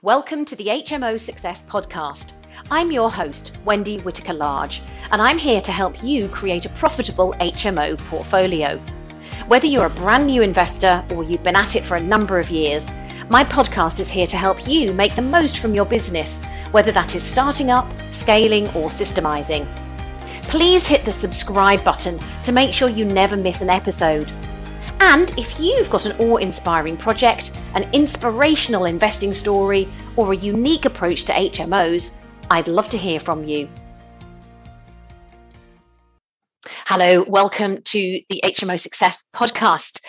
Welcome to the HMO Success Podcast. I'm your host, Wendy Whitaker-Large, and I'm here to help you create a profitable HMO portfolio. Whether you're a brand new investor or you've been at it for a number of years, my podcast is here to help you make the most from your business, whether that is starting up, scaling, or systemizing. Please hit the subscribe button to make sure you never miss an episode. And if you've got an awe-inspiring project, an inspirational investing story, or a unique approach to HMOs, I'd love to hear from you. Hello, welcome to the HMO Success Podcast.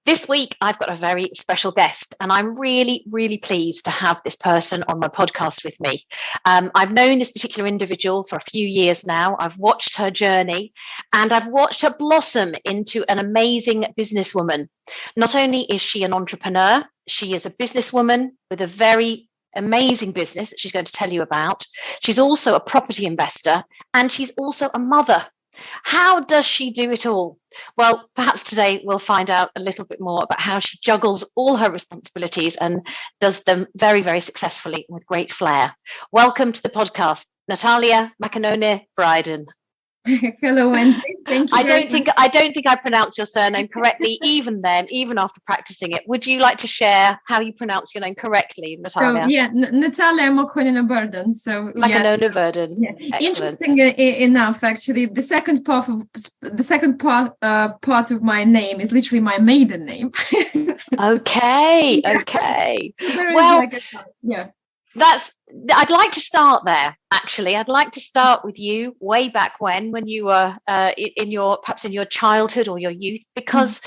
This week, I've got a very special guest, and I'm really, really pleased to have this person on my podcast with me. I've known this particular individual for a few years now. I've watched her journey, and I've watched her blossom into an amazing businesswoman. Not only is she an entrepreneur, she is a businesswoman with a very amazing business that she's going to tell you about. She's also a property investor, and she's also a mother. How does she do it all? Well, perhaps today we'll find out a little bit more about how she juggles all her responsibilities and does them very, very successfully with great flair. Welcome to the podcast, Nataliya Makhonina-Byrdan. Hello, Wendy. Thank you. I don't think I pronounced your surname correctly, even after practicing it. Would you like to share how you pronounce your name correctly, Nataliya? So, Nataliya Makhonina-Byrdan. So, Makhonina-Byrdan. Yeah. Interesting enough, actually, the second part of my name is literally my maiden name. Okay. Well, I'd like to start there. Actually, I'd like to start with you way back when you were in your childhood or your youth, because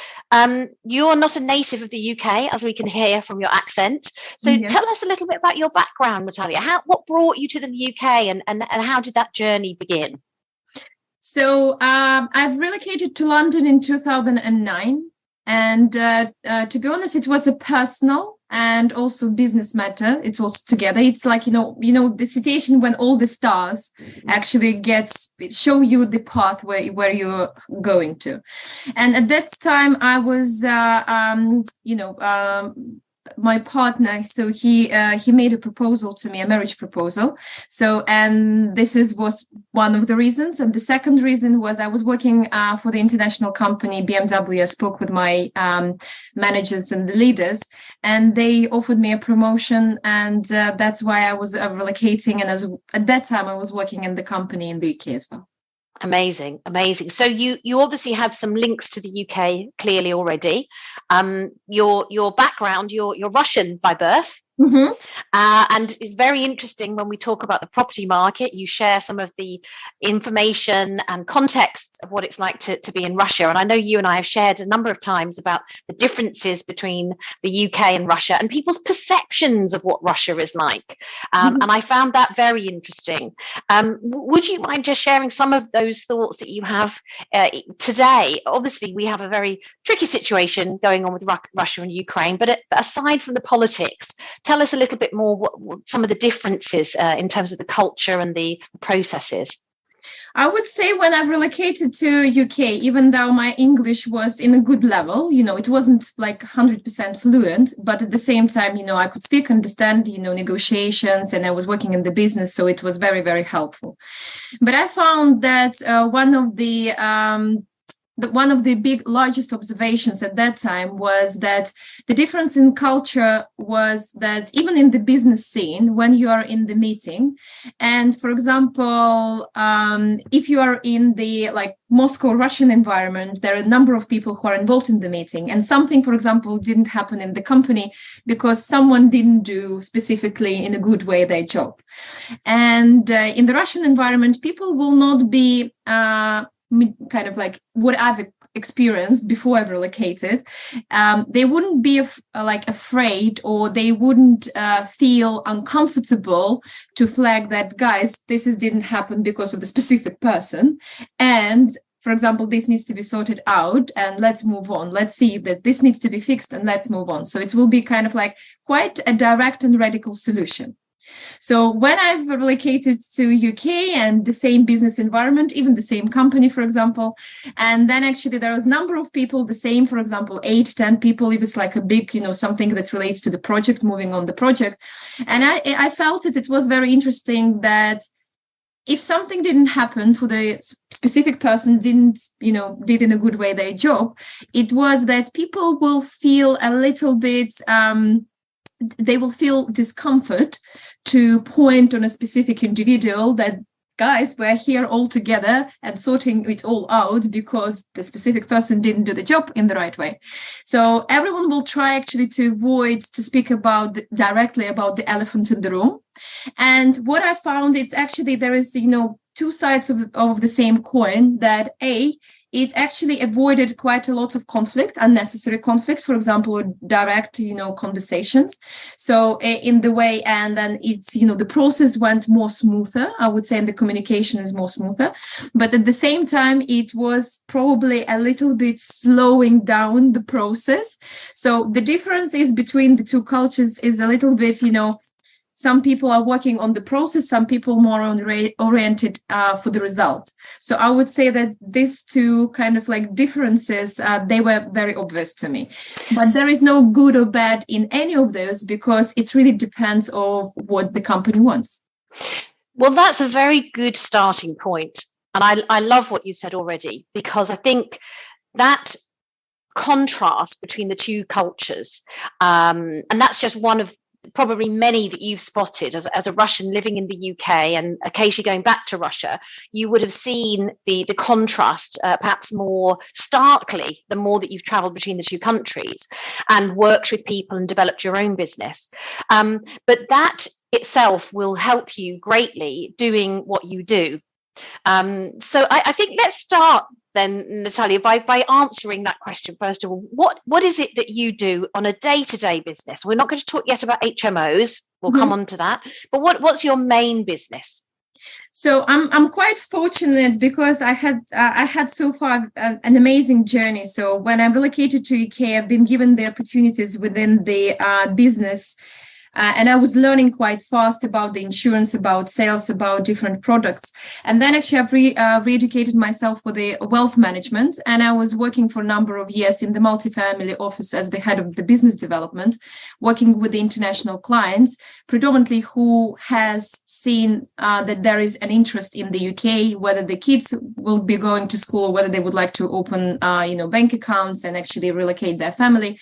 you're not a native of the UK, as we can hear from your accent. So tell us a little bit about your background, Nataliya. What brought you to the UK, and how did that journey begin? So I've relocated to London in 2009, and to be honest, it was a personal and also business matter. It was together. It's like, you know, the situation when all the stars actually show you the path where you're going to. And at that time I was, my partner, so he made a proposal to me, a marriage proposal. So, and this was one of the reasons. And the second reason was I was working for the international company BMW. I spoke with my managers and the leaders, and they offered me a promotion. And that's why I was relocating. And at that time, I was working in the company in the UK as well. Amazing. So you obviously had some links to the UK clearly already. Your background, you're Russian by birth. Mm-hmm. And it's very interesting when we talk about the property market. You share some of the information and context of what it's like to be in Russia. And I know you and I have shared a number of times about the differences between the UK and Russia and people's perceptions of what Russia is like. And I found that very interesting. Would you mind just sharing some of those thoughts that you have today? Obviously, we have a very tricky situation going on with Russia and Ukraine, but aside from the politics, tell us a little bit more what some of the differences in terms of the culture and the processes. I would say when I relocated to UK, even though my English was in a good level, it wasn't like 100% fluent, but at the same time, I could speak, understand, negotiations, and I was working in the business. So it was very, very helpful. But I found that one of the largest observations at that time was that the difference in culture was that even in the business scene, when you are in the meeting, and for example, if you are in the Moscow Russian environment, there are a number of people who are involved in the meeting, and something, for example, didn't happen in the company because someone didn't do specifically in a good way their job. And in the Russian environment, people will not be kind of like what I've experienced before I've relocated. They wouldn't be afraid, or they wouldn't feel uncomfortable to flag that, guys, this didn't happen because of the specific person. And for example, this needs to be sorted out and let's move on. Let's see that this needs to be fixed and let's move on. So it will be kind of like quite a direct and radical solution. So when I've relocated to UK and the same business environment, even the same company, for example, and then actually there was a number of people, the same, for example, 8-10 people, if it's like a big, something that relates to the project, moving on the project. And I felt it was very interesting that if something didn't happen for the specific person, did in a good way their job, it was that people will feel a little bit, they will feel discomfort to point on a specific individual that, guys, we're here all together and sorting it all out because the specific person didn't do the job in the right way. So everyone will try actually to avoid to speak directly about the elephant in the room. And what I found, it's actually there is, two sides of the same coin, that it actually avoided quite a lot of conflict, unnecessary conflict, for example, direct, conversations. So in the way, and then it's, the process went more smoother, I would say, and the communication is more smoother. But at the same time, it was probably a little bit slowing down the process. So the difference is between the two cultures is a little bit, some people are working on the process, some people more oriented for the result. So I would say that these two kind of like differences, they were very obvious to me. But there is no good or bad in any of those because it really depends on what the company wants. Well, that's a very good starting point. And I love what you said already, because I think that contrast between the two cultures, and that's just one of probably many that you've spotted as a Russian living in the UK and occasionally going back to Russia, you would have seen the contrast perhaps more starkly the more that you've traveled between the two countries and worked with people and developed your own business. But that itself will help you greatly doing what you do. So I think let's start then, Nataliya, by answering that question first of all. What is it that you do on a day-to-day business? We're not going to talk yet about HMOs. We'll come on to that. But what's your main business? So I'm quite fortunate because I had so far an amazing journey. So when I relocated to UK, I've been given the opportunities within the business. And I was learning quite fast about the insurance, about sales, about different products. And then actually I've re-educated myself for the wealth management. And I was working for a number of years in the multifamily office as the head of the business development, working with the international clients, predominantly who has seen that there is an interest in the UK, whether the kids will be going to school, whether they would like to open, bank accounts and actually relocate their family.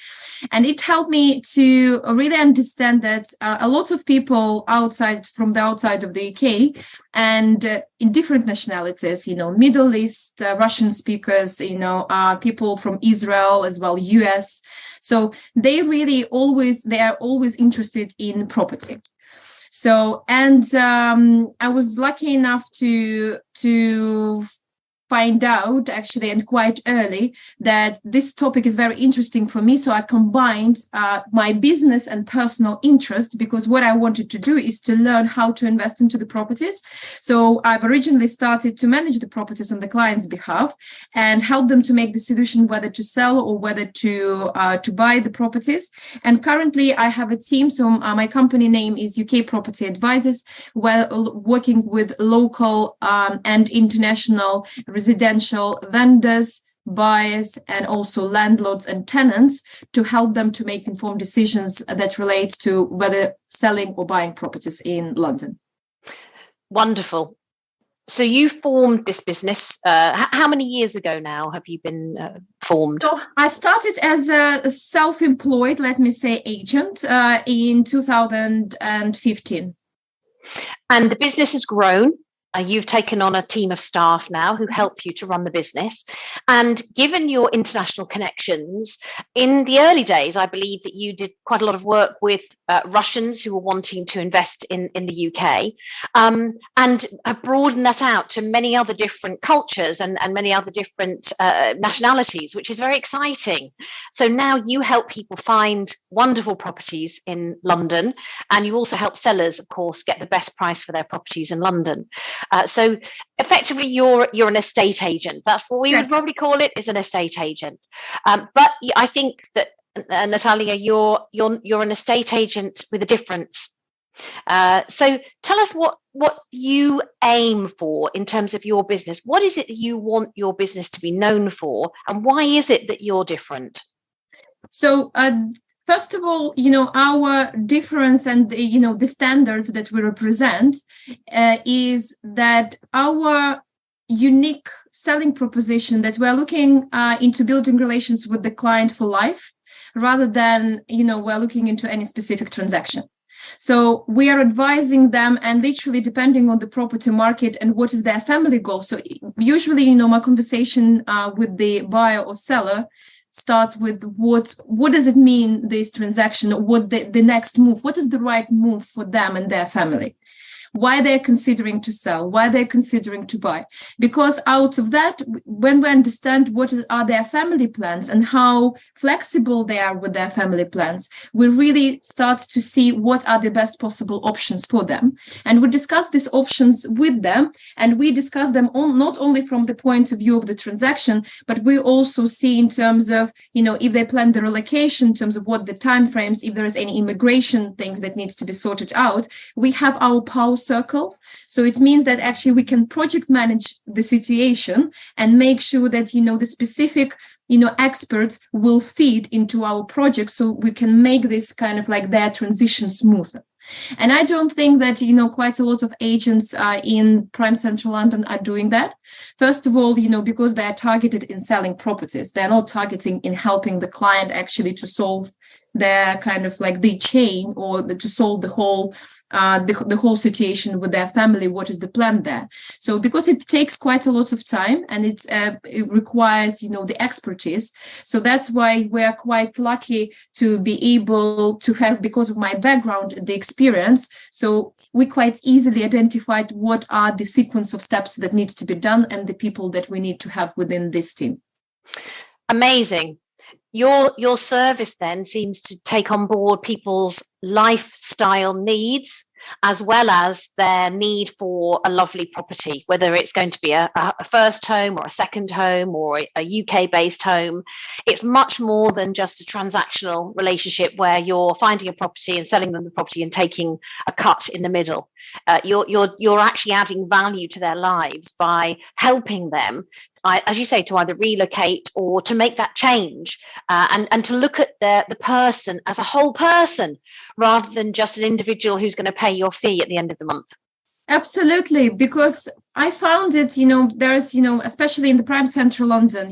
And it helped me to really understand that a lot of people from the outside of the UK and in different nationalities, Middle East, Russian speakers, people from Israel as well, US. So they are always interested in property. So, and I was lucky enough to find out actually, and quite early, that this topic is very interesting for me. So I combined my business and personal interest, because what I wanted to do is to learn how to invest into the properties. So I've originally started to manage the properties on the client's behalf and help them to make the solution whether to sell or whether to buy the properties. And currently I have a team. So my company name is UK Property Advisors, where working with local and international residential vendors, buyers, and also landlords and tenants to help them to make informed decisions that relate to whether selling or buying properties in London. Wonderful. So you formed this business. How many years ago now have you been formed? So I started as a self-employed, let me say, agent in 2015. And the business has grown. You've taken on a team of staff now who help you to run the business. And given your international connections, in the early days, I believe that you did quite a lot of work with Russians who were wanting to invest in the UK, and have broadened that out to many other different cultures and many other different nationalities, which is very exciting. So now you help people find wonderful properties in London, and you also help sellers, of course, get the best price for their properties in London. So effectively, you're an estate agent. That's what we would probably call it, is an estate agent. But I think that Nataliya, you're an estate agent with a difference. So tell us what you aim for in terms of your business. What is it that you want your business to be known for, and why is it that you're different? So, first of all, our difference and, the standards that we represent is that our unique selling proposition that we're looking into building relations with the client for life, rather than, we're looking into any specific transaction. So we are advising them, and literally depending on the property market and what is their family goal. So usually, my conversation with the buyer or seller starts with what does it mean, this transaction, what the next move, what is the right move for them and their family, why they're considering to sell, why they're considering to buy. Because out of that, when we understand what are their family plans and how flexible they are with their family plans, we really start to see what are the best possible options for them. And we discuss these options with them, and we discuss them not only from the point of view of the transaction, but we also see in terms of, if they plan the relocation, in terms of what the timeframes, if there is any immigration things that needs to be sorted out. We have our power circle. So it means that actually we can project manage the situation and make sure that, the specific, experts will feed into our project, so we can make this kind of like their transition smoother. And I don't think that, quite a lot of agents in prime central London are doing that. First of all, because they are targeted in selling properties. They're not targeting in helping the client actually to solve their kind of like the chain, or to solve the whole situation with their family. What is the plan there? So because it takes quite a lot of time, and it requires, the expertise. So that's why we're quite lucky to be able to have, because of my background, the experience. So we quite easily identified what are the sequence of steps that needs to be done and the people that we need to have within this team. Amazing. Your service then seems to take on board people's lifestyle needs, as well as their need for a lovely property, whether it's going to be a first home or a second home or a UK-based home. It's much more than just a transactional relationship where you're finding a property and selling them the property and taking a cut in the middle. You're actually adding value to their lives by helping them, as you say, to either relocate or to make that change, and to look at the person as a whole person, rather than just an individual who's going to pay your fee at the end of the month. Absolutely, because I found it, there's, especially in the prime central London,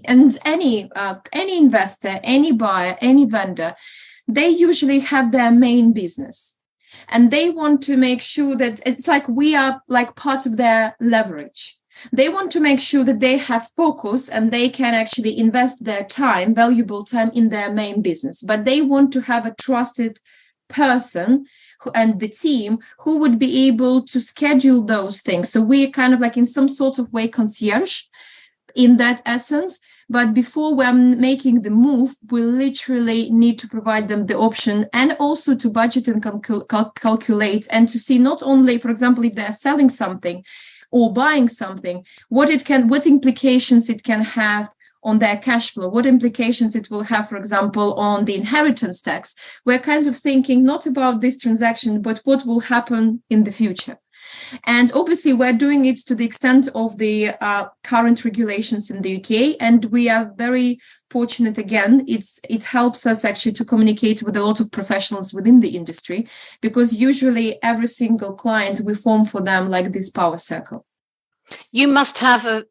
and any investor, any buyer, any vendor, they usually have their main business. And they want to make sure that it's like we are like part of their leverage. They want to make sure that they have focus and they can actually invest their time, valuable time, in their main business. But they want to have a trusted person and the team who would be able to schedule those things. So we're kind of like in some sort of way concierge in that essence. But before we're making the move, we literally need to provide them the option, and also to budget and calculate, and to see not only, for example, if they're selling something or buying something, what implications it can have on their cash flow, what implications it will have, for example, on the inheritance tax. We're kind of thinking not about this transaction, but what will happen in the future. And obviously, we're doing it to the extent of the current regulations in the UK, and we are very fortunate. Again, it helps us actually to communicate with a lot of professionals within the industry, because usually every single client we form for them like this power circle. You must have a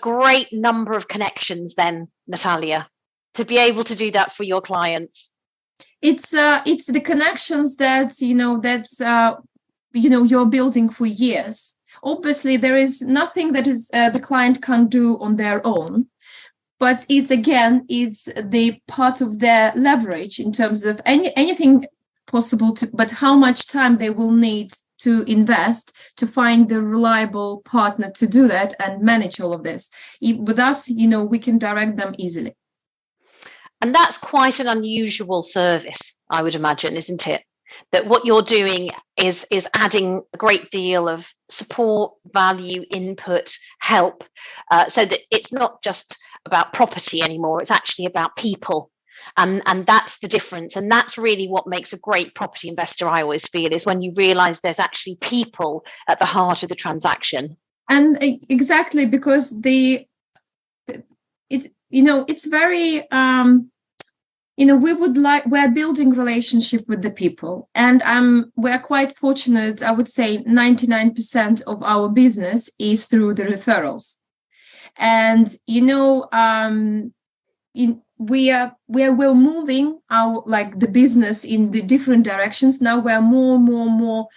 great number of connections then, Nataliya, to be able to do that for your clients. It's the connections that you're building for years. Obviously, there is nothing that is the client can't do on their own, but it's the part of their leverage in terms of anything possible but how much time they will need to invest to find the reliable partner to do that and manage all of this. With us, we can direct them easily. And that's quite an unusual service, I would imagine, isn't it? That what you're doing is adding a great deal of support, value, input, help, so that it's not just about property anymore. It's actually about people. And that's the difference. And that's really what makes a great property investor, I always feel, is when you realize there's actually people at the heart of the transaction. And exactly, because it's very, we're building relationship with the people, and we're quite fortunate. I would say 99% of our business is through the referrals. And, we're moving our the business in the different directions. Now we're more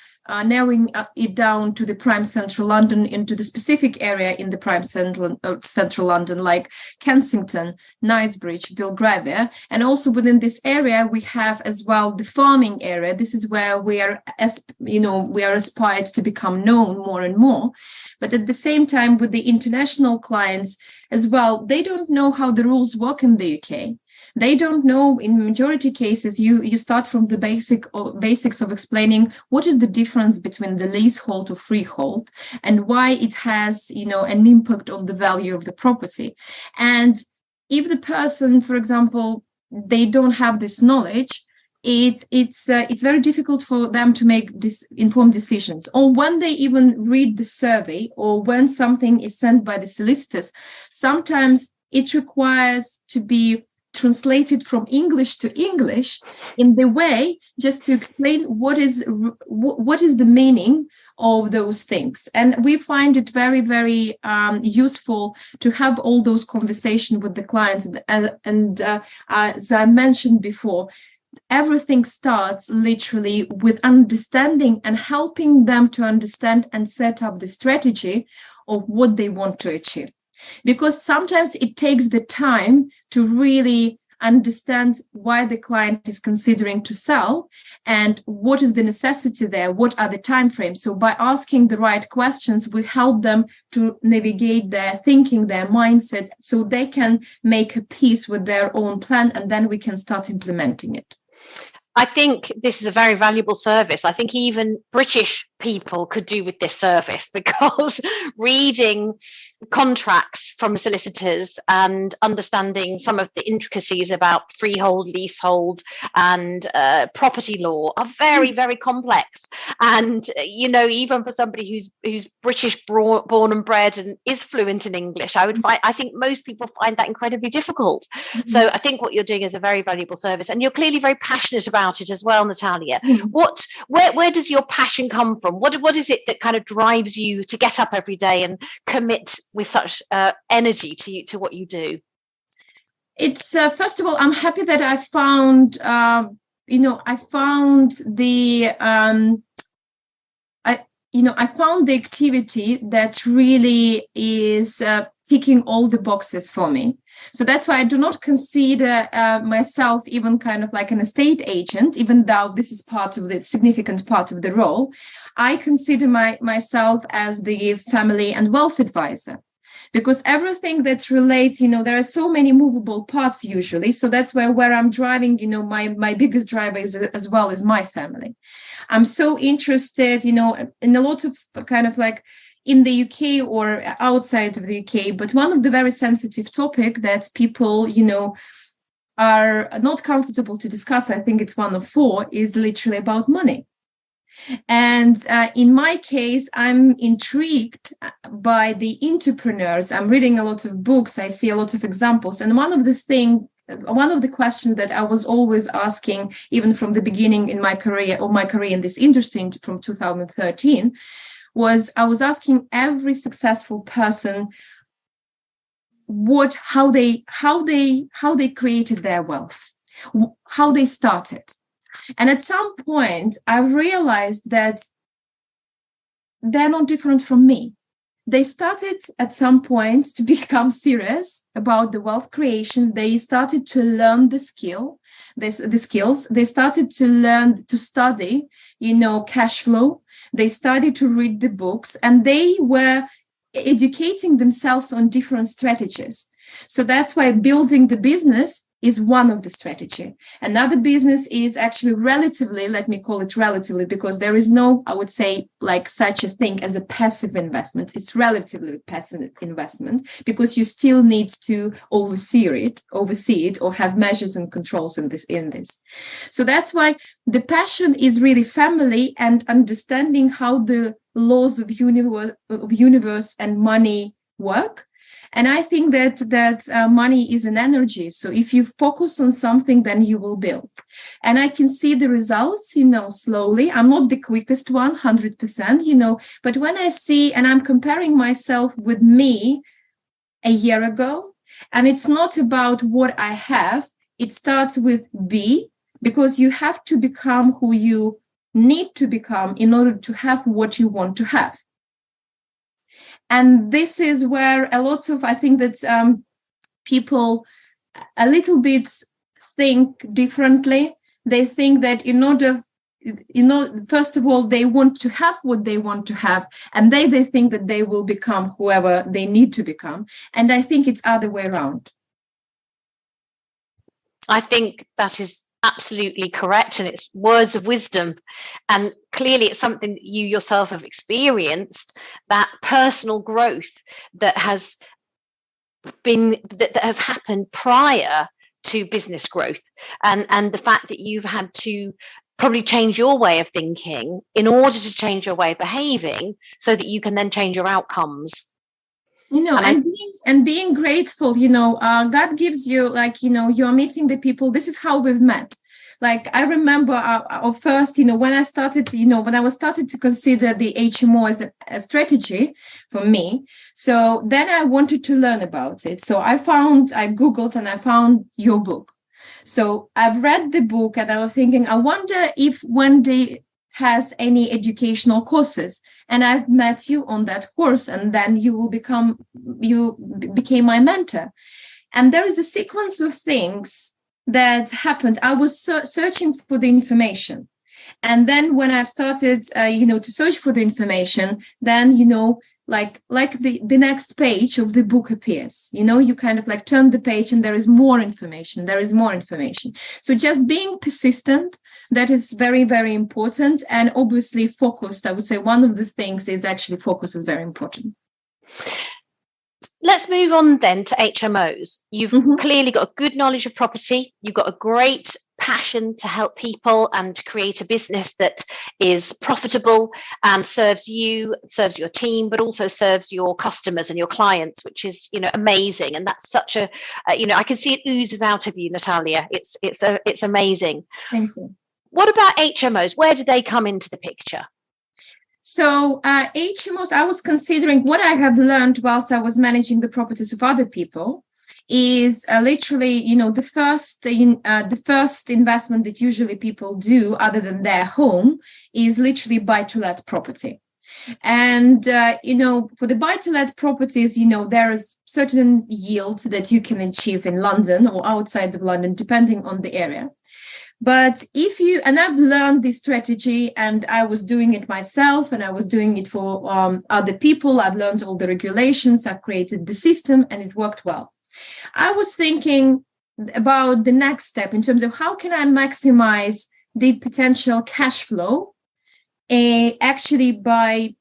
narrowing it down to the prime central London, into the specific area in the prime central London, like Kensington, Knightsbridge, Belgravia. And also within this area, we have as well the farming area. This is where we are aspired to become known more and more. But at the same time, with the international clients as well, they don't know how the rules work in the UK. They don't know. In majority cases, you start from the basics of explaining what is the difference between the leasehold or freehold, and why it has an impact on the value of the property. And if the person, for example, they don't have this knowledge, it's very difficult for them to make informed decisions. Or when they even read the survey, or when something is sent by the solicitors, sometimes it requires to be translated from English to English in the way just to explain what is the meaning of those things. And we find it very, very useful to have all those conversations with the clients. And as I mentioned before, everything starts literally with understanding and helping them to understand and set up the strategy of what they want to achieve. Because sometimes it takes the time to really understand why the client is considering to sell and what is the necessity there, what are the timeframes. So by asking the right questions, we help them to navigate their thinking, their mindset, so they can make a peace with their own plan, and then we can start implementing it. I think this is a very valuable service. I think even British people could do with this service, because reading contracts from solicitors and understanding some of the intricacies about freehold, leasehold, and property law are very, very complex. And even for somebody who's British born and bred and is fluent in English, I think most people find that incredibly difficult. Mm-hmm. So I think what you're doing is a very valuable service, and you're clearly very passionate about it as well, Nataliya. Mm-hmm. Where does your passion come from? What is it that kind of drives you to get up every day and commit with such energy to what you do? It's first of all, I'm happy that I found I found the activity that really is ticking all the boxes for me. So that's why I do not consider myself even kind of like an estate agent, even though this is significant part of the role. I consider myself as the family and wealth advisor, because everything that relates, there are so many movable parts usually. So that's where I'm driving, my biggest driver is as well as my family. I'm so interested, in a lot of kind of like in the UK or outside of the UK, but one of the very sensitive topic that people, are not comfortable to discuss, I think it's one of 4, is literally about money. And in my case, I'm intrigued by the entrepreneurs. I'm reading a lot of books. I see a lot of examples. And one of the questions that I was always asking, even from the beginning in my career in this industry from 2013, was I was asking every successful person how they created their wealth, how they started. And at some point, I realized that they're not different from me. They started at some point to become serious about the wealth creation. They started to learn the skills. They started to learn to study, cash flow. They started to read the books, and they were educating themselves on different strategies. So that's why building the business is one of the strategy. Another business is actually relatively, let me call it relatively, because there is no, I would say, like such a thing as a passive investment. It's relatively passive investment because you still need to oversee it or have measures and controls in this. So that's why the passion is really family and understanding how the laws of universe and money work. And I think that money is an energy. So if you focus on something, then you will build. And I can see the results, slowly. I'm not the quickest one, 100%, but when I see, and I'm comparing myself with me a year ago, and it's not about what I have, it starts with be, because you have to become who you need to become in order to have what you want to have. And this is where a lot of, I think that people a little bit think differently. They think that first of all, they want to have what they want to have, and they think that they will become whoever they need to become. And I think it's other way around. I think that is absolutely correct, and it's words of wisdom, and clearly it's something that you yourself have experienced, that personal growth that has happened prior to business growth, and the fact that you've had to probably change your way of thinking in order to change your way of behaving so that you can then change your outcomes. And being grateful, God gives you, you're meeting the people. This is how we've met. Like, I remember our first, when I started to consider the HMO as a strategy for me. So then I wanted to learn about it. So I Googled and I found your book. So I've read the book and I was thinking, I wonder if Wendy has any educational courses, and I've met you on that course, and then you became my mentor. And there is a sequence of things that happened. I was searching for the information, and then when I've started to search for the information, then like the next page of the book appears. You kind of like turn the page and there is more information. So just being persistent, that is very, very important. And obviously focused. I would say one of the things is actually focus is very important. Let's move on then to HMOs. You've clearly got a good knowledge of property. You've got a great passion to help people and to create a business that is profitable and serves you, serves your team, but also serves your customers and your clients, which is, amazing. And that's such a, I can see it oozes out of you, Nataliya. It's amazing. Thank you. What about HMOs? Where do they come into the picture? So HMOs, I was considering what I have learned whilst I was managing the properties of other people is literally, the first investment that usually people do other than their home is literally buy-to-let property. And, for the buy-to-let properties, there is certain yield that you can achieve in London or outside of London, depending on the area. But and I've learned this strategy, and I was doing it myself, and I was doing it for other people. I've learned all the regulations, I've created the system, and it worked well. I was thinking about the next step in terms of how can I maximize the potential cash flow, actually by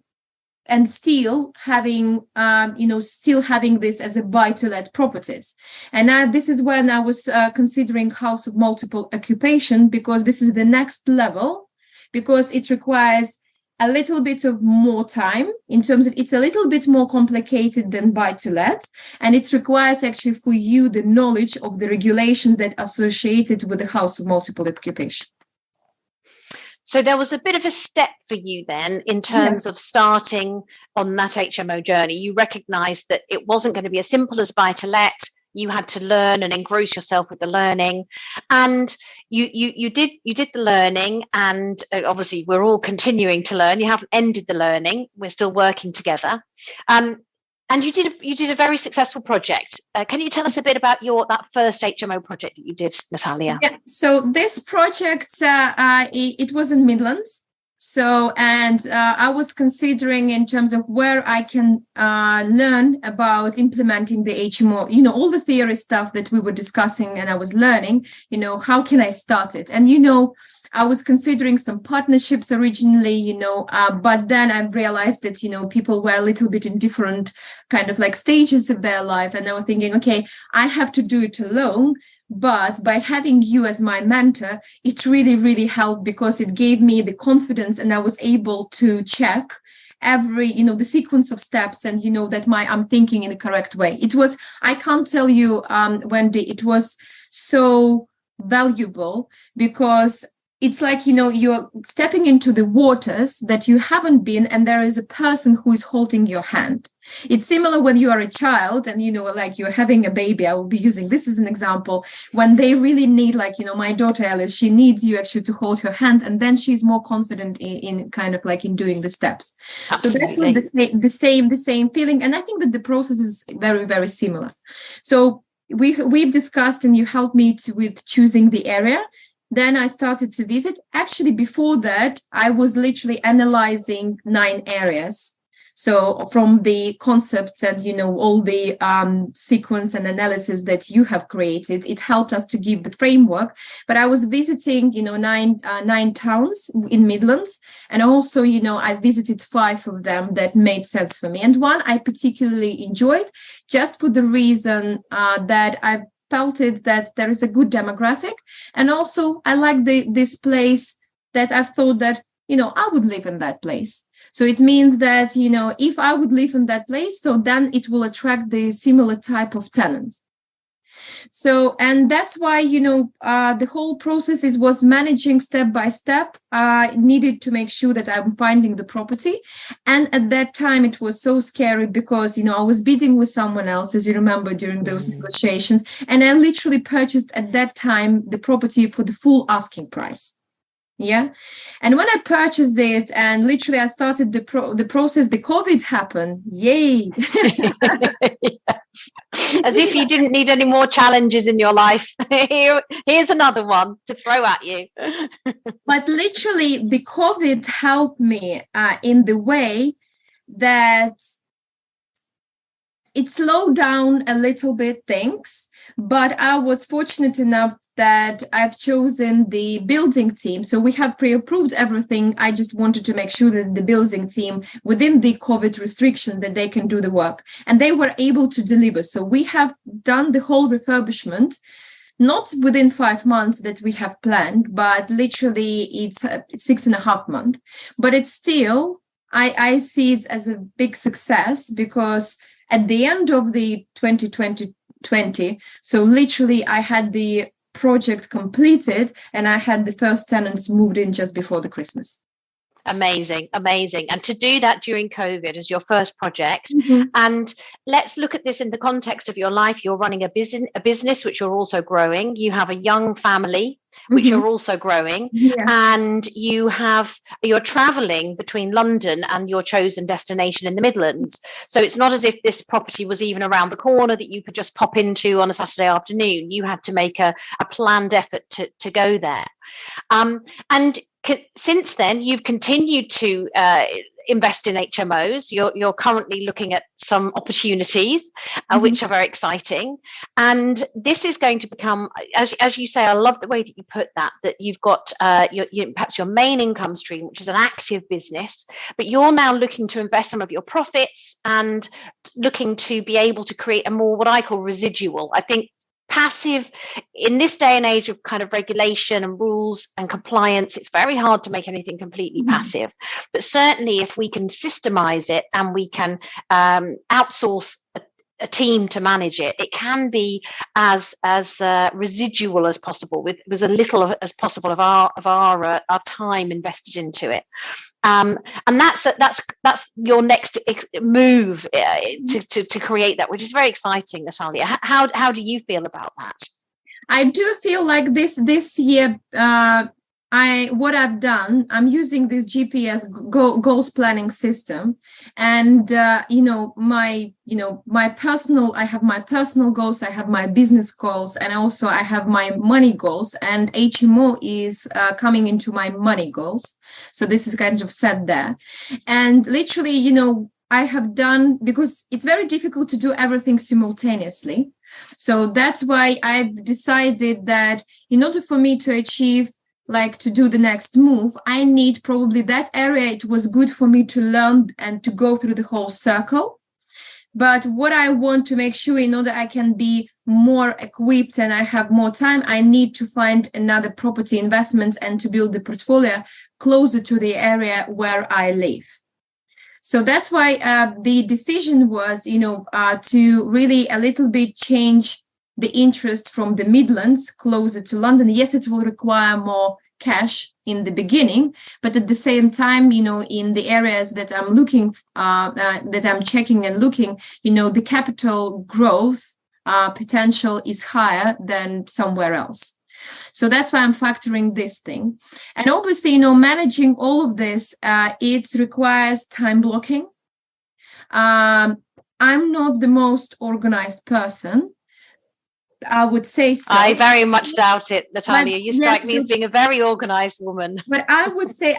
and still having this as a buy-to-let properties. And this is when I was considering house of multiple occupation, because this is the next level, because it requires a little bit of more time in terms of it's a little bit more complicated than buy-to-let, and it requires actually for you the knowledge of the regulations that are associated with the house of multiple occupation. So there was a bit of a step for you then in terms of starting on that HMO journey. You recognised that it wasn't going to be as simple as buy-to-let. You had to learn and engross yourself with the learning, and you did the learning. And obviously, we're all continuing to learn. You haven't ended the learning. We're still working together. And you did a very successful project. Can you tell us a bit about that first HMO project that you did, Nataliya? Yeah. So this project, it was in Midlands. So, and I was considering in terms of where I can learn about implementing the HMO, all the theory stuff that we were discussing and I was learning, how can I start it? And, I was considering some partnerships originally, but then I realized that, people were a little bit in different kind of like stages of their life. And I was thinking, okay, I have to do it alone. But by having you as my mentor, it really, really helped because it gave me the confidence and I was able to check every, the sequence of steps and, that I'm thinking in the correct way. I can't tell you, Wendy, it was so valuable because it's like, you're stepping into the waters that you haven't been, and there is a person who is holding your hand. It's similar when you are a child and, like you're having a baby. I will be using this as an example. When they really need, like, my daughter Alice, she needs you actually to hold her hand, and then she's more confident in kind of like in doing the steps. Absolutely. So that's the same feeling. And I think that the process is very, very similar. So we've discussed, and you helped me with choosing the area. Then I started to visit. Actually, before that, I was literally analyzing 9 areas. So from the concepts and, all the sequence and analysis that you have created, it helped us to give the framework. But I was visiting, 9 towns in Midlands. And also, I visited 5 of them that made sense for me. And one I particularly enjoyed just for the reason that I felt it that there is a good demographic. And also I like this place that I've thought that, I would live in that place. So it means that, if I would live in that place, so then it will attract the similar type of tenants. So, and that's why, the whole process was managing step by step. I needed to make sure that I'm finding the property. And at that time, it was so scary because, I was bidding with someone else, as you remember, during those negotiations. And I literally purchased at that time the property for the full asking price. Yeah. And when I purchased it and literally I started the process, the COVID happened. Yay. As if you didn't need any more challenges in your life. Here's another one to throw at you. But literally the COVID helped me in the way that it slowed down a little bit things, but I was fortunate enough that I've chosen the building team. So we have pre-approved everything. I just wanted to make sure that the building team, within the COVID restrictions, that they can do the work. And they were able to deliver. So we have done the whole refurbishment, not within 5 months that we have planned, but literally it's 6.5 months. But it's still, I see it as a big success because at the end of the 2020, so literally I had the project completed and I had the first tenants moved in just before the Christmas. Amazing. And to do that during COVID as your first project. And let's look at this in the context of your life. You're running a business which you're also growing. You have a young family which you're also growing, and you're traveling between London and your chosen destination in the Midlands. So it's not as if this property was even around the corner that you could just pop into on a Saturday afternoon. You had to make a planned effort to go there. And since then, you've continued to invest in HMOs. You're currently looking at some opportunities, which are very exciting. And this is going to become, as you say, I love the way that you put that you've got perhaps your main income stream, which is an active business, but you're now looking to invest some of your profits and looking to be able to create a more, what I call residual. I think passive, in this day and age of kind of regulation and rules and compliance, it's very hard to make anything completely passive. But certainly if we can systemize it and we can outsource a team to manage it, it can be as residual as possible, with as little as possible of our time invested into it. And that's your next move to create that, which is very exciting, Nataliya. How do you feel about that? I do feel like this year what I've done, I'm using this GPS goals planning system, and I have my personal goals, I have my business goals, and also I have my money goals, and HMO is coming into my money goals. So this is kind of set there. And literally, I have done, because it's very difficult to do everything simultaneously. So that's why I've decided that in order for me to achieve, like to do the next move, I need probably that area. It was good for me to learn and to go through the whole circle. But what I want to make sure, in order I can be more equipped and I have more time, I need to find another property investment and to build the portfolio closer to the area where I live. So that's why the decision was, to really a little bit change the interest from the Midlands closer to London. Yes, it will require more cash in the beginning, but at the same time, in the areas that I'm looking, that I'm checking and looking, the capital growth potential is higher than somewhere else. So that's why I'm factoring this thing. And obviously, managing all of this, it requires time blocking. I'm not the most organized person, I would say so. I very mumuch doubt it, Nataliya. You strike me as being a very organized woman. But I would say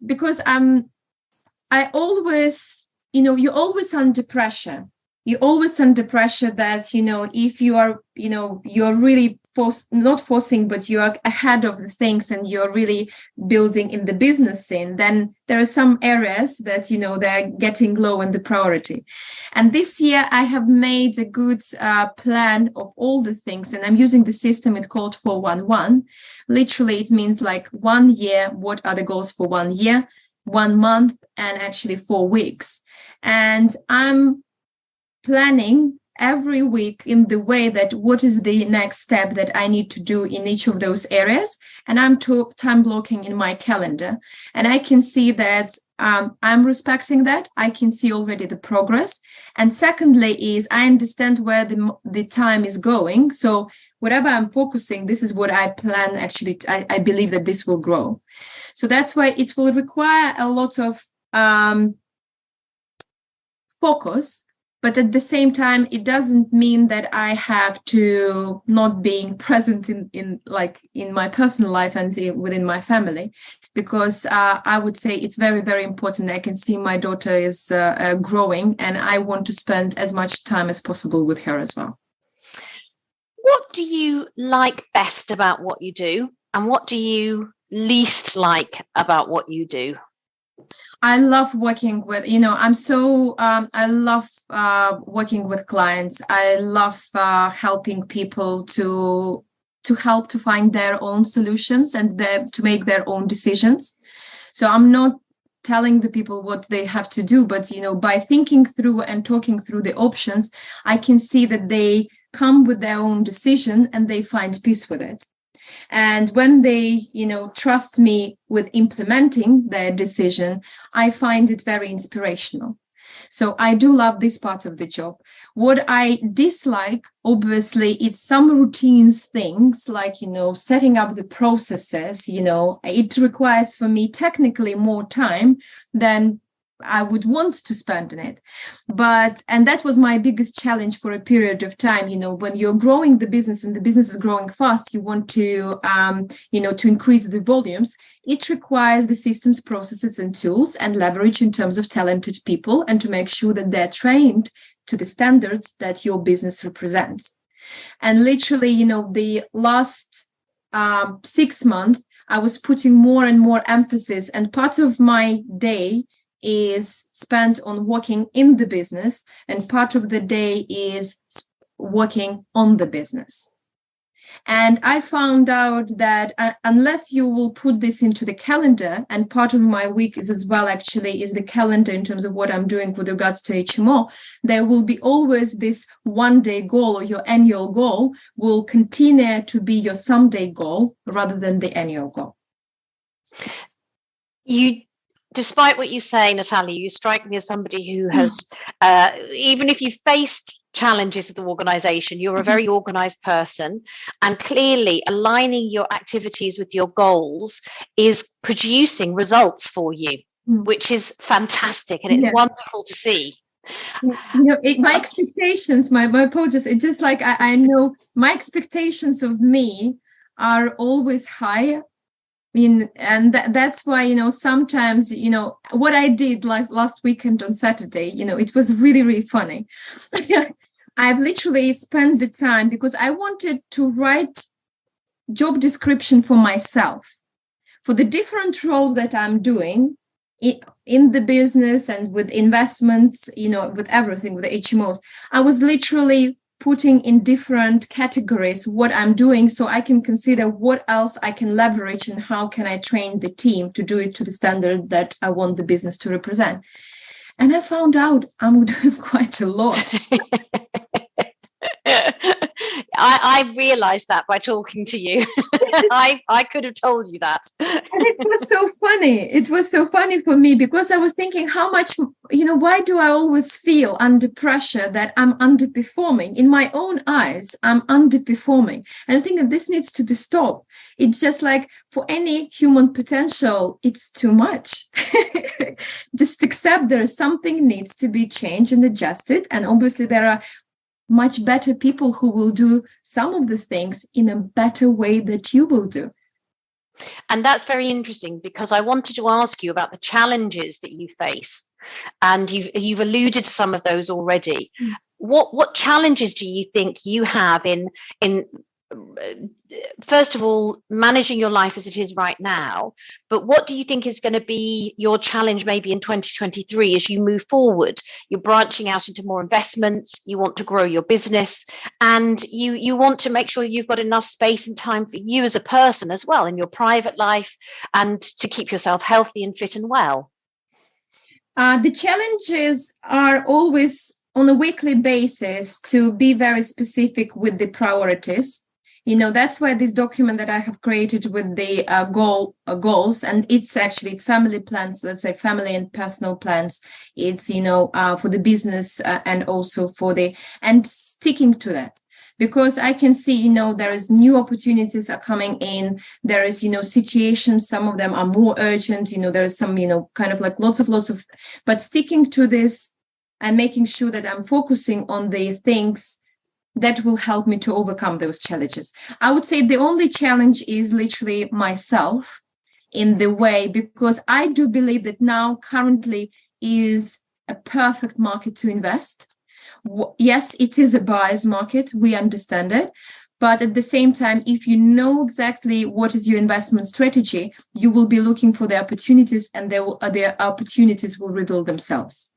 because I always, you're always under pressure. You're always under pressure that, if you are, you're really not forcing, but you're ahead of the things and you're really building in the business scene, then there are some areas that, they're getting low in the priority. And this year I have made a good plan of all the things, and I'm using the system it's called 411. Literally, it means like 1 year, what are the goals for 1 year, 1 month, and actually 4 weeks. And I'm planning every week in the way that what is the next step that I need to do in each of those areas. And I'm time blocking in my calendar. And I can see that I'm respecting that. I can see already the progress. And secondly is I understand where the time is going. So whatever I'm focusing, this is what I plan. Actually, I believe that this will grow. So that's why it will require a lot of focus. But at the same time, it doesn't mean that I have to not being present in my personal life and within my family, because I would say it's very, very important. I can see my daughter is growing, and I want to spend as much time as possible with her as well. What do you like best about what you do, and what do you least like about what you do? I love working with, I love working with clients. I love helping people to help to find their own solutions and to make their own decisions. So I'm not telling the people what they have to do, but, by thinking through and talking through the options, I can see that they come with their own decision and they find peace with it. And when they, trust me with implementing their decision, I find it very inspirational. So I do love this part of the job. What I dislike, obviously, it's some routines things like, setting up the processes, it requires for me technically more time than I would want to spend on it. And that was my biggest challenge for a period of time. When you're growing the business and the business is growing fast, you want to, to increase the volumes. It requires the systems, processes, and tools and leverage in terms of talented people and to make sure that they're trained to the standards that your business represents. And literally, the last 6 months, I was putting more and more emphasis, and part of my day is spent on working in the business, and part of the day is working on the business. And I found out that unless you will put this into the calendar, and part of my week is as well actually is the calendar in terms of what I'm doing with regards to HMO, there will be always this 1 day goal, or your annual goal will continue to be your someday goal rather than the annual goal. Despite what you say, Nataliya, you strike me as somebody who has, even if you faced challenges of the organization. You're a very organized person, and clearly aligning your activities with your goals is producing results for you, which is fantastic, and it's wonderful to see. My expectations, my apologies, it's just like I know my expectations of me are always high. And that's why, sometimes, what I did last weekend on Saturday, it was really, really funny. I've literally spent the time because I wanted to write job description for myself for the different roles that I'm doing in the business and with investments, with everything, with the HMOs. I was literally putting in different categories what I'm doing so I can consider what else I can leverage and how can I train the team to do it to the standard that I want the business to represent. And I found out I'm doing quite a lot. I realized that by talking to you. I could have told you that. And it was so funny. It was so funny for me because I was thinking how much, why do I always feel under pressure that I'm underperforming? In my own eyes, I'm underperforming. And I think that this needs to be stopped. It's just like for any human potential, it's too much. Just accept there is something needs to be changed and adjusted. And obviously there are much better people who will do some of the things in a better way that you will do. And that's very interesting because I wanted to ask you about the challenges that you face, and you've alluded to some of those already. What challenges do you think you have in first of all, managing your life as it is right now, but what do you think is going to be your challenge maybe in 2023 as you move forward? You're branching out into more investments, you want to grow your business, and you want to make sure you've got enough space and time for you as a person as well in your private life and to keep yourself healthy and fit and well. The challenges are always on a weekly basis to be very specific with the priorities. That's why this document that I have created with the goals, and it's family plans, let's say family and personal plans. It's, for the business and also and sticking to that. Because I can see, there is new opportunities are coming in. There is, situations, some of them are more urgent. There is some, kind of like lots of, but sticking to this and making sure that I'm focusing on the things that will help me to overcome those challenges. I would say the only challenge is literally myself in the way, because I do believe that now currently is a perfect market to invest. Yes, it is a buyer's market. We understand it. But at the same time, if you know exactly what is your investment strategy, you will be looking for the opportunities, and the opportunities will reveal themselves.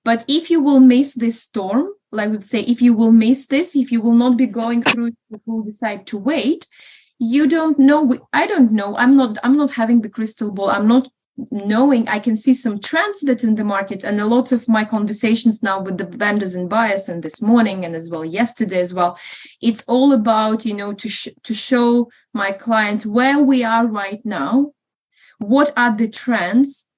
But if you will miss this storm, I would say, if you will miss this, if you will not be going through it, you will decide to wait. You don't know. I don't know. I'm not having the crystal ball. I'm not knowing. I can see some trends that in the market, and a lot of my conversations now with the vendors and buyers, and this morning and as well yesterday as well, it's all about, to show my clients where we are right now, what are the trends,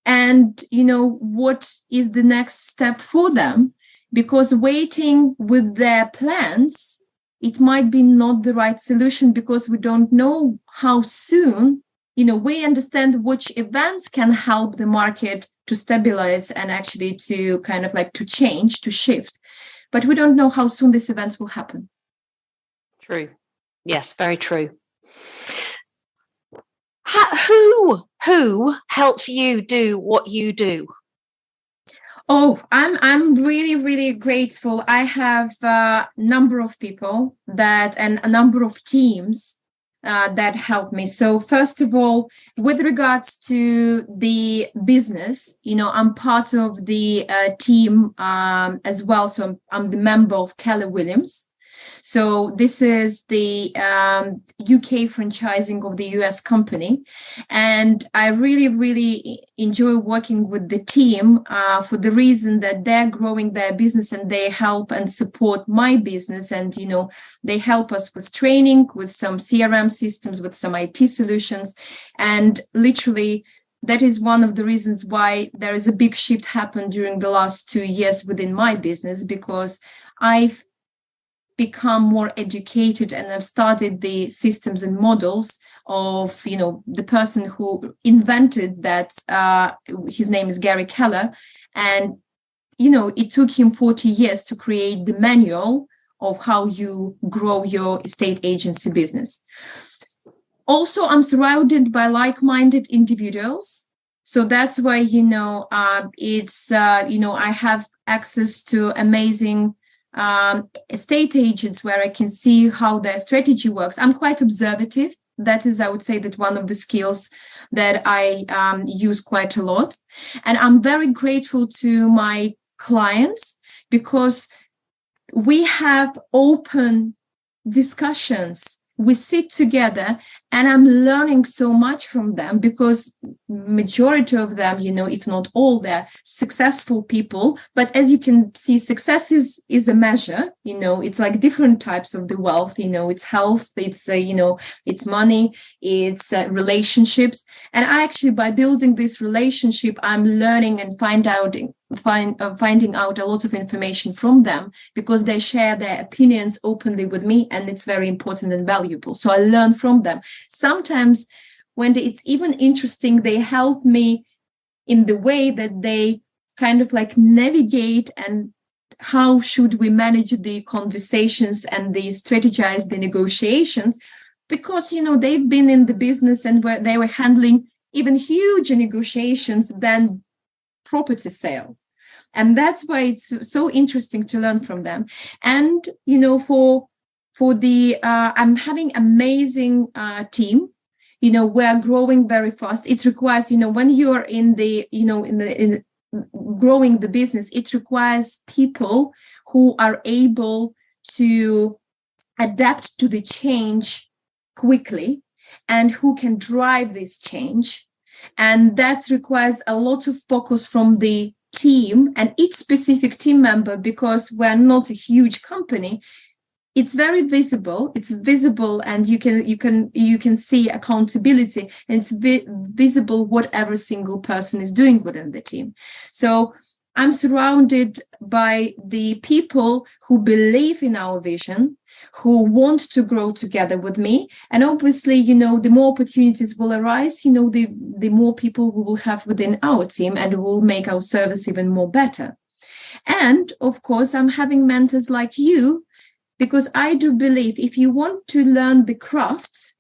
and what is the next step for them. Because waiting with their plans, it might be not the right solution, because we don't know how soon. We understand which events can help the market to stabilize and actually to kind of like to change, to shift, but we don't know how soon these events will happen. True. Yes, very true. Who helps you do what you do? Oh, I'm really, really grateful. I have a number of people and a number of teams that help me. So first of all, with regards to the business, I'm part of the team as well. So I'm the member of Keller Williams. So this is the UK franchising of the US company. And I really, really enjoy working with the team for the reason that they're growing their business and they help and support my business. And, they help us with training, with some CRM systems, with some IT solutions. And literally, that is one of the reasons why there is a big shift happened during the last 2 years within my business, because I've become more educated and I've studied the systems and models of, the person who invented that. His name is Gary Keller. And, it took him 40 years to create the manual of how you grow your estate agency business. Also, I'm surrounded by like-minded individuals. So that's why, I have access to amazing estate agents where I can see how their strategy works. I'm quite observative. That is, I would say, that one of the skills that I use quite a lot. And I'm very grateful to my clients because we have open discussions. We sit together and I'm learning so much from them, because majority of them, if not all, they're successful people. But as you can see, success is a measure, it's like different types of the wealth, it's health, it's, it's money, it's relationships. And I actually, by building this relationship, I'm learning and finding out a lot of information from them, because they share their opinions openly with me, and it's very important and valuable. So I learn from them. Sometimes when it's even interesting, they help me in the way that they kind of like navigate and how should we manage the conversations and they strategize the negotiations, because, they've been in the business and where they were handling even huge negotiations than property sale. And that's why it's so interesting to learn from them. And, for the, I'm having amazing team, we're growing very fast. It requires, when you're in the, in growing the business, it requires people who are able to adapt to the change quickly and who can drive this change. And that requires a lot of focus from the team and each specific team member, because we're not a huge company. It's very visible. It's visible, and you can see accountability, and it's visible what every single person is doing within the team. So I'm surrounded by the people who believe in our vision, who want to grow together with me. And obviously, the more opportunities will arise, the more people we will have within our team, and will make our service even more better. And of course, I'm having mentors like you, because I do believe if you want to learn the craft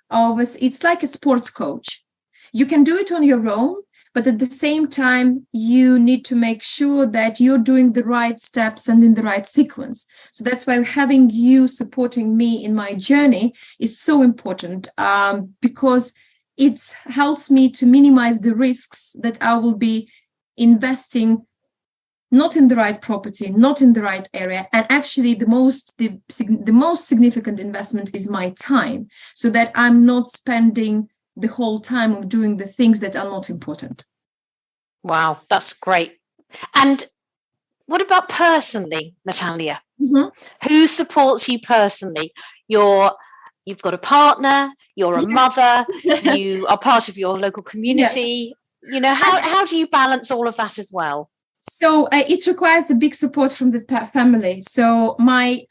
of us, it's like a sports coach. You can do it on your own, but at the same time, you need to make sure that you're doing the right steps and in the right sequence. So that's why having you supporting me in my journey is so important, because it helps me to minimize the risks that I will be investing not in the right property, not in the right area. And actually the most significant investment is my time, so that I'm not spending the whole time of doing the things that are not important. Wow, that's great. And what about personally, Nataliya? Mm-hmm. Who supports you personally? You've got a partner, you're a mother, you are part of your local community. Yeah. How do you balance all of that as well? So it requires a big support from the family. So my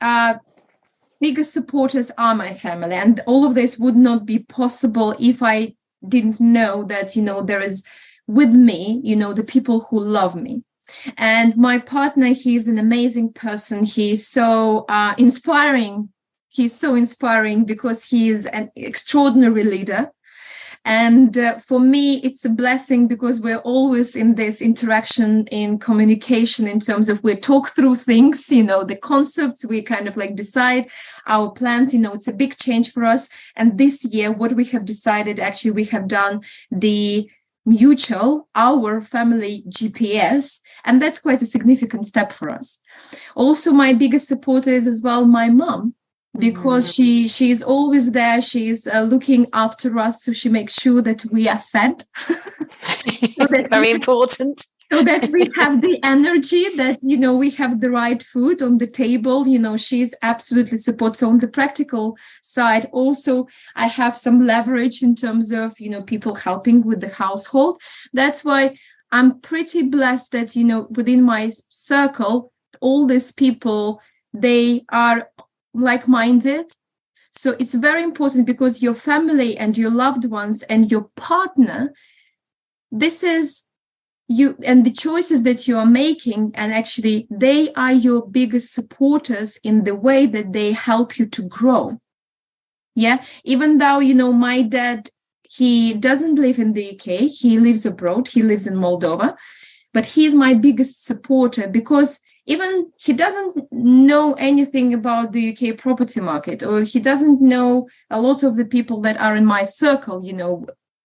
biggest supporters are my family, and all of this would not be possible if I didn't know that, there is with me, the people who love me. And my partner, he's an amazing person. He's so inspiring. He's so inspiring because he is an extraordinary leader. And for me, it's a blessing, because we're always in this interaction, in communication, in terms of we talk through things, the concepts, we kind of like decide our plans, it's a big change for us. And this year, what we have decided, actually, we have done the mutual, our family GPS, and that's quite a significant step for us. Also, my biggest supporter is as well my mom, because she's always there. She's looking after us, so she makes sure that we are fed. Very important. so that we have the energy, that, we have the right food on the table. She's absolutely supportive. So on the practical side, also, I have some leverage in terms of, people helping with the household. That's why I'm pretty blessed that, within my circle, all these people, they are like-minded. So it's very important, because your family and your loved ones and your partner, this is you, and the choices that you are making, and actually they are your biggest supporters in the way that they help you to grow. Yeah, even though, my dad, he doesn't live in the UK, he lives abroad, he lives in Moldova, but he's my biggest supporter, because even he doesn't know anything about the UK property market, or he doesn't know a lot of the people that are in my circle,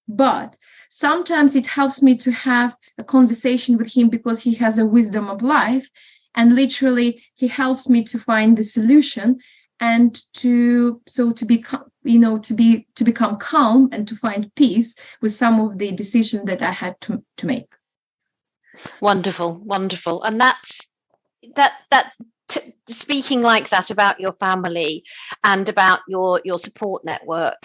but sometimes it helps me to have a conversation with him, because he has a wisdom of life, and literally he helps me to find the solution, and to become calm and to find peace with some of the decisions that I had to make. Wonderful. And that's speaking like that about your family and about your support network.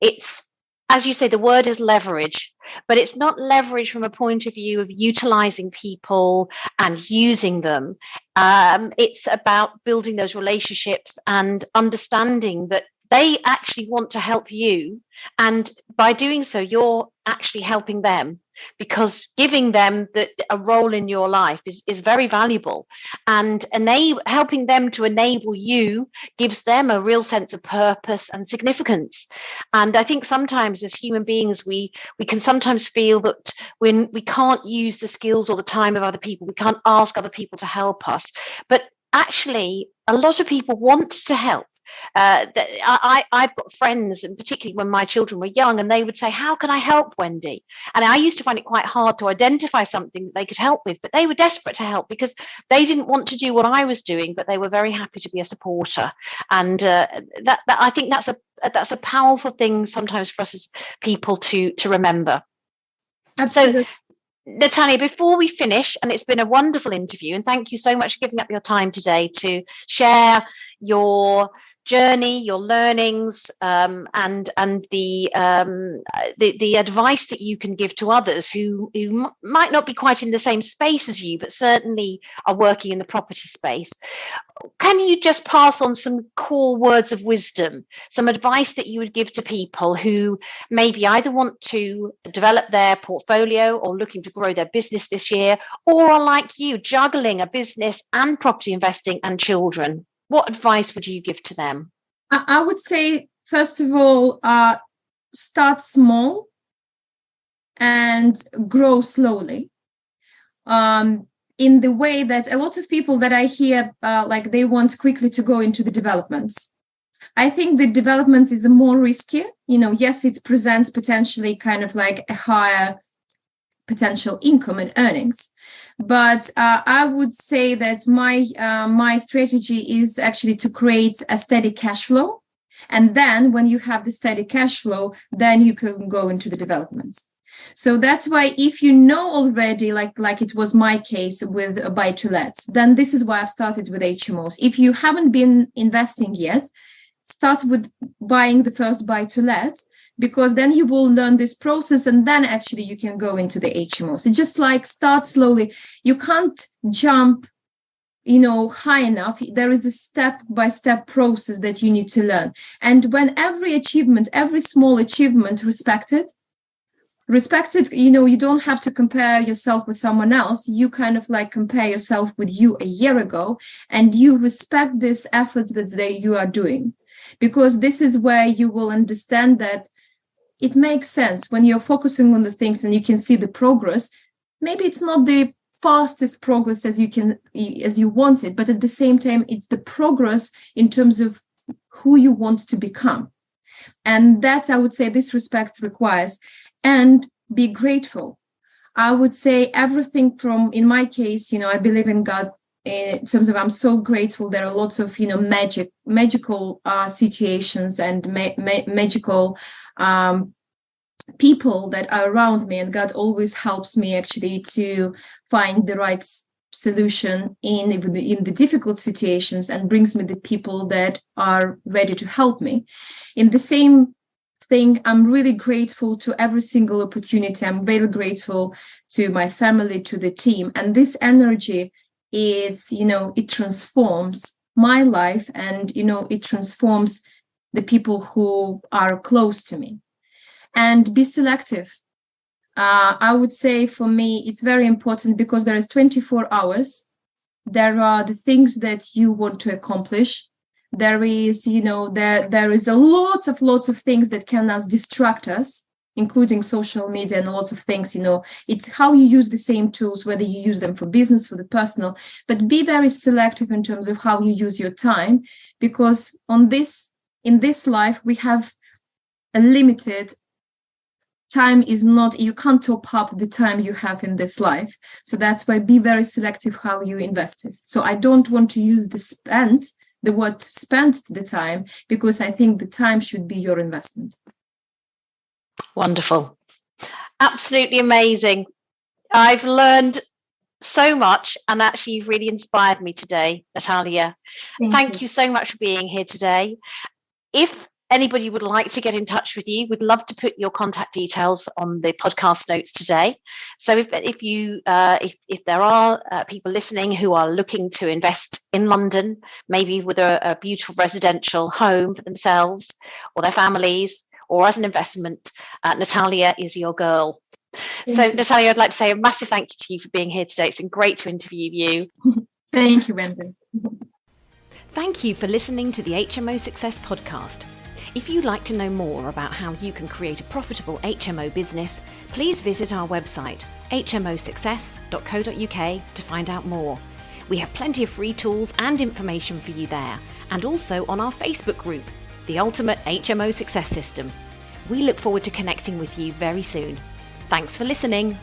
It's, as you say, the word is leverage, but it's not leverage from a point of view of utilizing people and using them. It's about building those relationships and understanding that they actually want to help you. And by doing so, you're actually helping them, because giving them a role in your life is very valuable, and helping them to enable you gives them a real sense of purpose and significance. And I think sometimes as human beings, we can sometimes feel that when we can't use the skills or the time of other people, we can't ask other people to help us. But actually, a lot of people want to help. I've got friends, and particularly when my children were young, and they would say, "How can I help, Wendy?" And I used to find it quite hard to identify something that they could help with, but they were desperate to help, because they didn't want to do what I was doing, but they were very happy to be a supporter. And that I think that's a powerful thing sometimes for us as people to remember. Absolutely. So, Nataliya, before we finish, and it's been a wonderful interview, and thank you so much for giving up your time today to share your journey, your learnings, and the advice that you can give to others who might not be quite in the same space as you, but certainly are working in the property space. Can you just pass on some core words of wisdom, some advice that you would give to people who maybe either want to develop their portfolio or looking to grow their business this year, or are like you, juggling a business and property investing and children? What advice would you give to them? I would say, first of all, start small and grow slowly. In the way that a lot of people that I hear, they want quickly to go into the developments. I think the developments is more risky. Yes, it presents potentially kind of like a higher potential income and earnings. But I would say that my strategy is actually to create a steady cash flow. And then when you have the steady cash flow, then you can go into the developments. So that's why, if you know already, like it was my case with buy-to-lets, then this is why I've started with HMOs. If you haven't been investing yet, start with buying the first buy-to-let, because then you will learn this process, and then actually you can go into the HMOs. It's just like start slowly. You can't jump, high enough. There is a step-by-step process that you need to learn. And when every small achievement respected, you don't have to compare yourself with someone else. You kind of like compare yourself with you a year ago, and you respect this effort that you are doing, because this is where you will understand that it makes sense when you're focusing on the things and you can see the progress. Maybe it's not the fastest progress as you wanted, but at the same time, it's the progress in terms of who you want to become. And that, I would say, this respect requires. And be grateful. I would say everything from, in my case, I believe in God, in terms of I'm so grateful. There are lots of, magical situations and magical people that are around me, and God always helps me actually to find the right solution in the difficult situations, and brings me the people that are ready to help me. In the same thing, I'm really grateful to every single opportunity. I'm very grateful to my family, to the team, and this energy is, it transforms my life, and it transforms the people who are close to me. And be selective. I would say for me, it's very important, because there is 24 hours. There are the things that you want to accomplish. There is, there is lots of things that can distract us, including social media and lots of things. It's how you use the same tools, whether you use them for business, for the personal, but be very selective in terms of how you use your time, because in this life, we have a limited time. Is not, you can't top up the time you have in this life. So that's why be very selective how you invest it. So I don't want to use the word spend the time, because I think the time should be your investment. Wonderful. Absolutely amazing. I've learned so much, and actually you've really inspired me today, Nataliya. Thank you so much for being here today. If anybody would like to get in touch with you, we'd love to put your contact details on the podcast notes today. So if there are people listening who are looking to invest in London, maybe with a beautiful residential home for themselves or their families, or as an investment, Nataliya is your girl. So Nataliya, I'd like to say a massive thank you to you for being here today. It's been great to interview you. Thank you, Wendy. Thank you for listening to the HMO Success Podcast. If you'd like to know more about how you can create a profitable HMO business, please visit our website, hmosuccess.co.uk, to find out more. We have plenty of free tools and information for you there, and also on our Facebook group, The Ultimate HMO Success System. We look forward to connecting with you very soon. Thanks for listening.